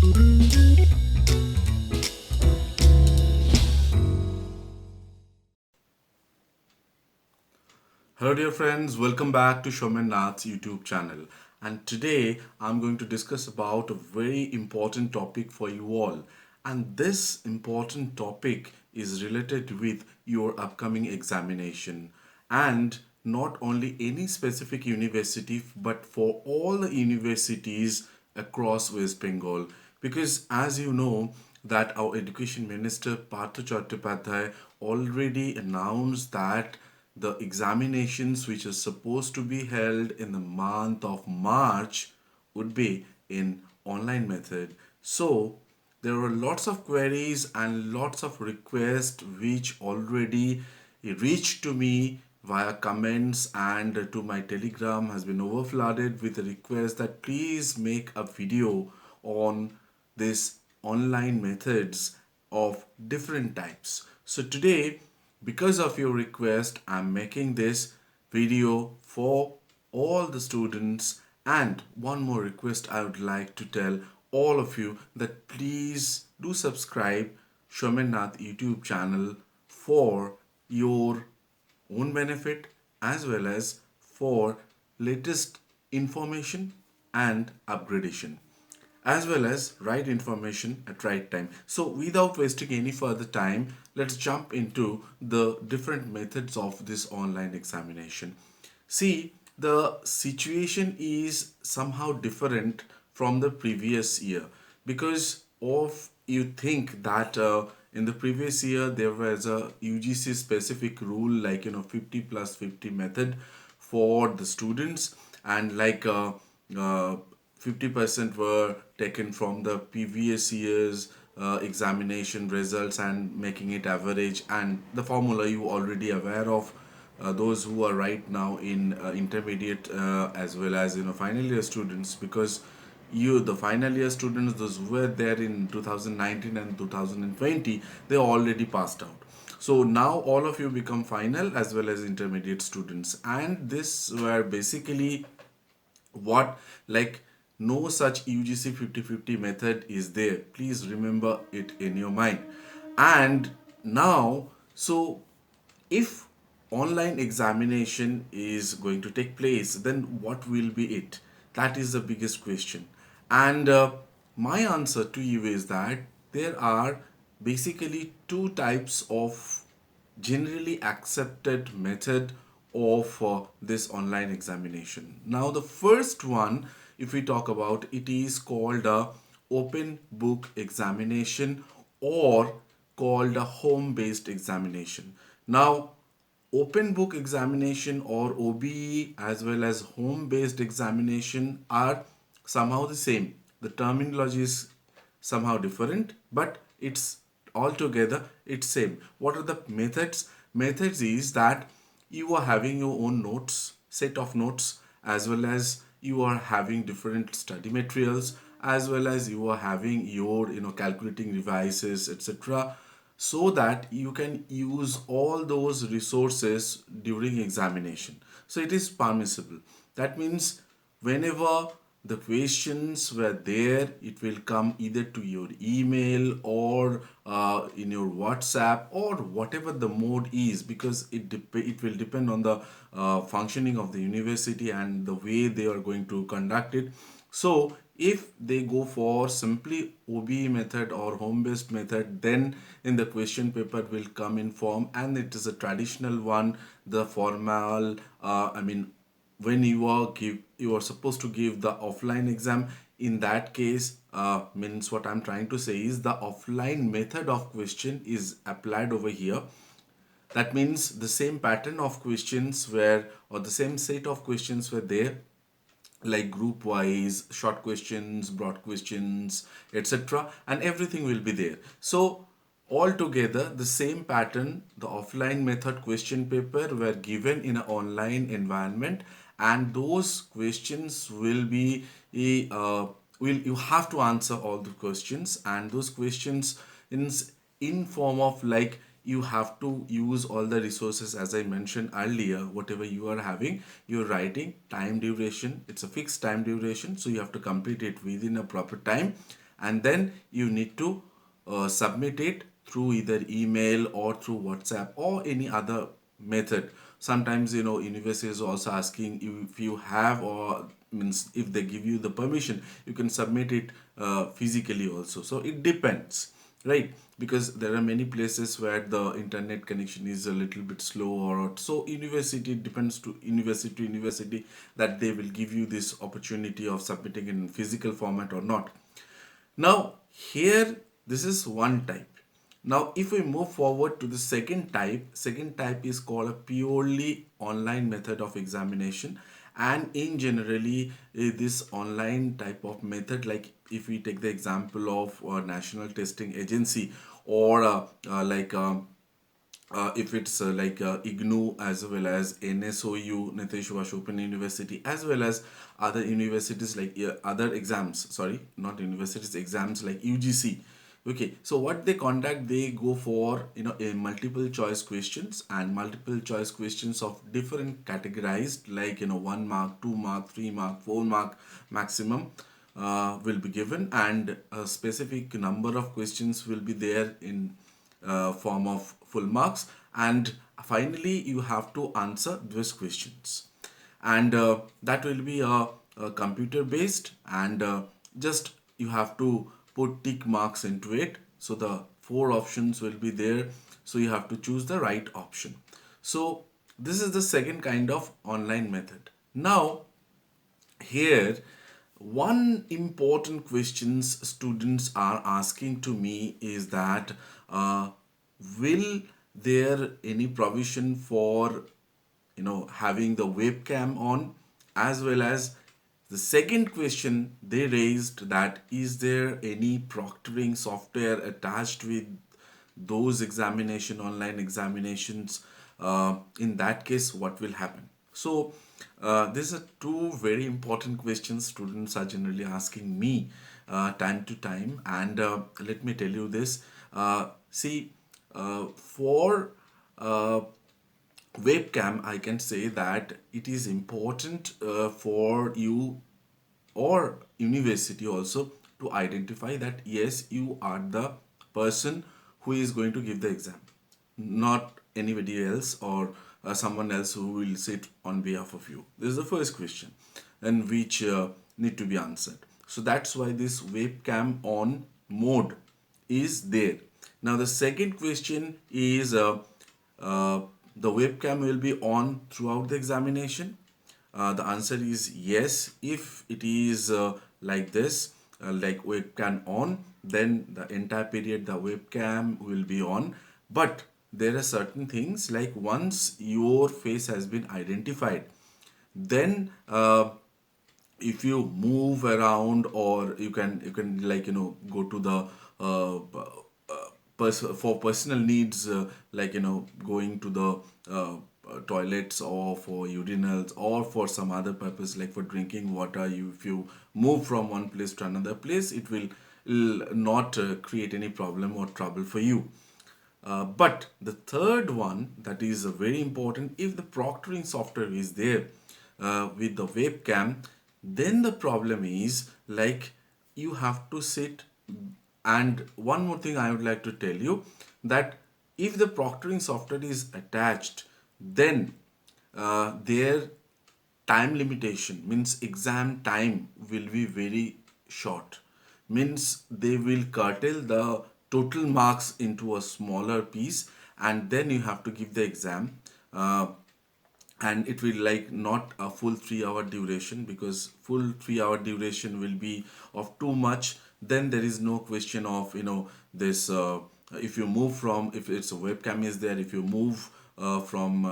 Hello dear friends, welcome back to Soumen Nath YouTube channel, and today I'm going to discuss about a very important topic for you all, and this important topic is related with your upcoming examination, and not only any specific university but for all the universities across West Bengal, because as you know that our education minister Partha Chattopadhyay already announced that the examinations which are supposed to be held in the month of March would be in online method. So there were lots of queries and lots of requests which already reached to me via comments, and to my telegram has been overflooded with a request that please make a video on this online methods of different types. So today, because of your request, I'm making this video for all the students. And one more request I would like to tell all of you that please do subscribe Soumen Nath YouTube channel for your own benefit as well as for latest information and upgradation, as well as right information at right time. So without wasting any further time, let's jump into the different methods of this online examination. See, the situation is somehow different from the previous year because of you think that in the previous year there was a UGC specific rule like 50 plus 50 method for the students, and 50% were taken from the previous year's examination results and making it average, and the formula you already aware of. Those who are right now in intermediate as well as final year students, because you the final year students, those who were there in 2019 and 2020, they already passed out. So now all of you become final as well as intermediate students, and this were basically what, like, no such UGC 50-50 method is there. Please remember it in your mind. And now, so if online examination is going to take place, then what will be it? That is the biggest question. And my answer to you is that there are basically two types of generally accepted method of this online examination. Now the first one, if we talk about it, is called a open book examination or called a home based examination. Now open book examination or OBE as well as home based examination are somehow the same. The terminology is somehow different, but it's altogether it's same. What are the methods? Methods is that you are having your own notes, set of notes, as well as you are having different study materials, as well as you are having your calculating devices, etc., so that you can use all those resources during examination. So it is permissible. That means whenever the questions were there, it will come either to your email or in your WhatsApp or whatever the mode is, because it will depend on the functioning of the university and the way they are going to conduct it. So if they go for simply OBE method or home based method, then in the question paper will come in form, and it is a traditional one, the formal when you are supposed to give the offline exam. In that case, means what I'm trying to say is the offline method of question is applied over here. That means the same pattern of questions were, or the same set of questions were there, like group wise, short questions, broad questions, etc., and everything will be there. So altogether the same pattern, the offline method question paper were given in an online environment, and those questions will be will you have to answer all the questions, and those questions in form of, like, you have to use all the resources as I mentioned earlier. Whatever you are having, you're writing, time duration, it's a fixed time duration, so you have to complete it within a proper time. and then you need to submit it through either email or through WhatsApp or any other method. Sometimes, university is also asking you if you have, or means if they give you the permission, you can submit it physically also. So it depends, right? Because there are many places where the internet connection is a little bit slow, or so university, it depends to university that they will give you this opportunity of submitting in physical format or not. Now, here, this is one type. Now, if we move forward to the second type is called a purely online method of examination. And in generally, this online type of method, like if we take the example of National Testing Agency, or if it's like IGNU, as well as NSOU, Nitesh Open University, as well as other universities, like other exams, sorry, not universities, exams like UGC. Okay, so what they conduct, they go for a multiple choice questions, and multiple choice questions of different categorized, like 1 mark, 2 mark, 3 mark, 4 mark maximum will be given, and a specific number of questions will be there in form of full marks, and finally you have to answer those questions, and that will be a computer based, and just you have to put tick marks into it. So the four options will be there, so you have to choose the right option. So this is the second kind of online method. Now, here, one important questions students are asking to me is that will there any provision for having the webcam on, as well as the second question they raised, that is there any proctoring software attached with those online examinations? In that case, what will happen? So these are two very important questions students are generally asking me time to time, and let me tell you this. See, for webcam, I can say that it is important for you or university also to identify that yes, you are the person who is going to give the exam, not anybody else, or someone else who will sit on behalf of you. This is the first question, and which need to be answered. So that's why this webcam on mode is there. Now the second question is the webcam will be on throughout the examination. The answer is yes. If it is like this, like webcam on, then the entire period the webcam will be on. But there are certain things, like once your face has been identified, then if you move around, or you can like go to the for personal needs, like going to the toilets, or for urinals, or for some other purpose, like for drinking water, if you move from one place to another place, it will not create any problem or trouble for you. But the third one, that is very important, if the proctoring software is there with the webcam, then the problem is like you have to sit. And one more thing I would like to tell you, that if the proctoring software is attached, then their time limitation, means exam time will be very short, means they will curtail the total marks into a smaller piece, and then you have to give the exam, and it will like not a full 3 hour duration, because full 3 hour duration will be of too much. Then there is no question of this if you move from, if it's a webcam is there, if you move from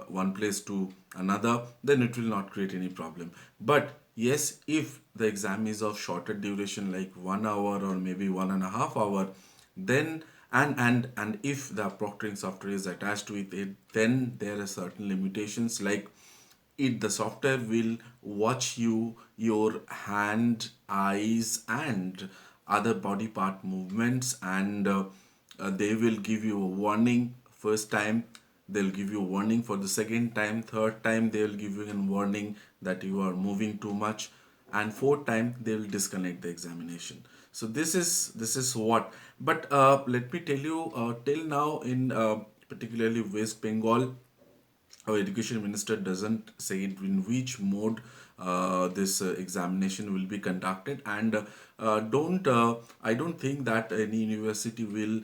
one place to another, then it will not create any problem. But yes, if the exam is of shorter duration, like 1 hour or maybe 1.5 hour, then and if the proctoring software is attached with it, then there are certain limitations, like the software will watch your hand, eyes, and other body part movements, and they will give you a warning first time, they'll give you a warning for the second time, third time they'll give you a warning that you are moving too much, and fourth time they will disconnect the examination. So this is what. But let me tell you, till now in particularly West Bengal, our education minister doesn't say in which mode this examination will be conducted, and don't I don't think that any university will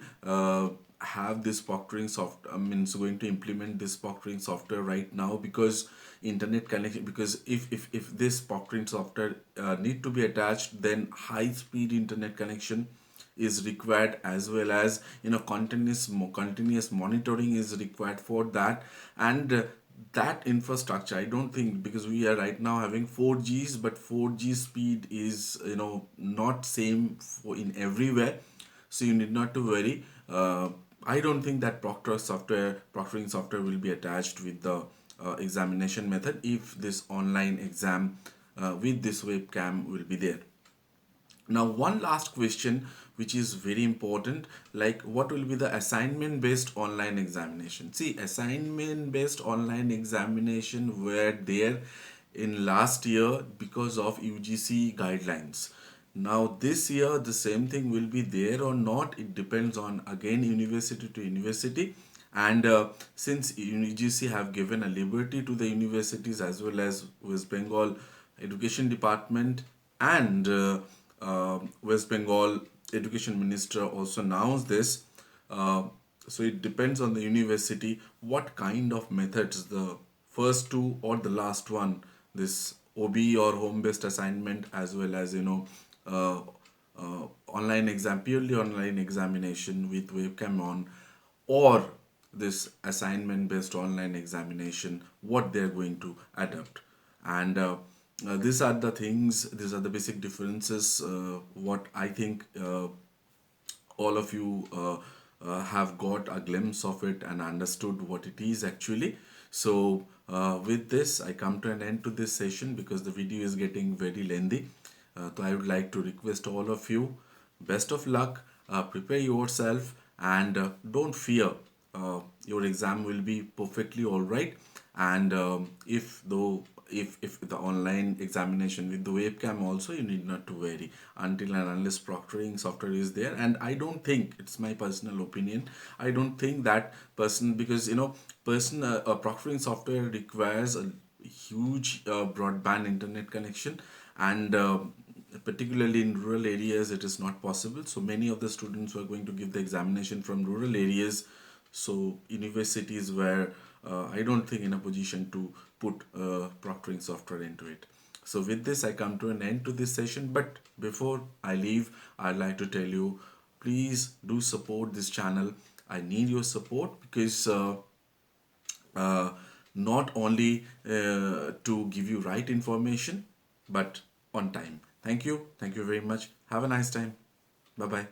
have this proctoring soft I mean it's going to implement this proctoring software right now, because internet connection, because if this proctoring software need to be attached, then high speed internet connection is required, as well as continuous monitoring is required for that. And that infrastructure, I don't think, because we are right now having 4Gs, but 4G speed is not same for in everywhere, so you need not to worry. I don't think that proctoring software will be attached with the examination method if this online exam with this webcam will be there. Now, one last question, which is very important, like what will be the assignment based online examination? See, assignment based online examination were there in last year because of UGC guidelines. Now, this year, the same thing will be there or not. It depends on, again, university to university. And since UGC have given a liberty to the universities, as well as West Bengal Education Department and West Bengal Education Minister also announced this. Uh, so it depends on the university what kind of methods, the first two or the last one, this OB or home based assignment, as well as uh, online exam, purely online examination with webcam on, or this assignment based online examination, what they're going to adapt. And these are the things, these are the basic differences, what I think all of you have got a glimpse of it and understood what it is actually. So with this, I come to an end to this session because the video is getting very lengthy. So I would like to request all of you, best of luck, prepare yourself, and don't fear. Your exam will be perfectly all right. And if the online examination with the webcam also, you need not to worry until and unless proctoring software is there. And I don't think, it's my personal opinion, I don't think that person, because proctoring software requires a huge broadband internet connection, and particularly in rural areas it is not possible. So many of the students who are going to give the examination from rural areas, so universities were I don't think in a position to put proctoring software into it. So with this, I come to an end to this session. But before I leave, I'd like to tell you, please do support this channel. I need your support because uh, not only to give you right information, but on time. Thank you. Thank you very much. Have a nice time. Bye bye.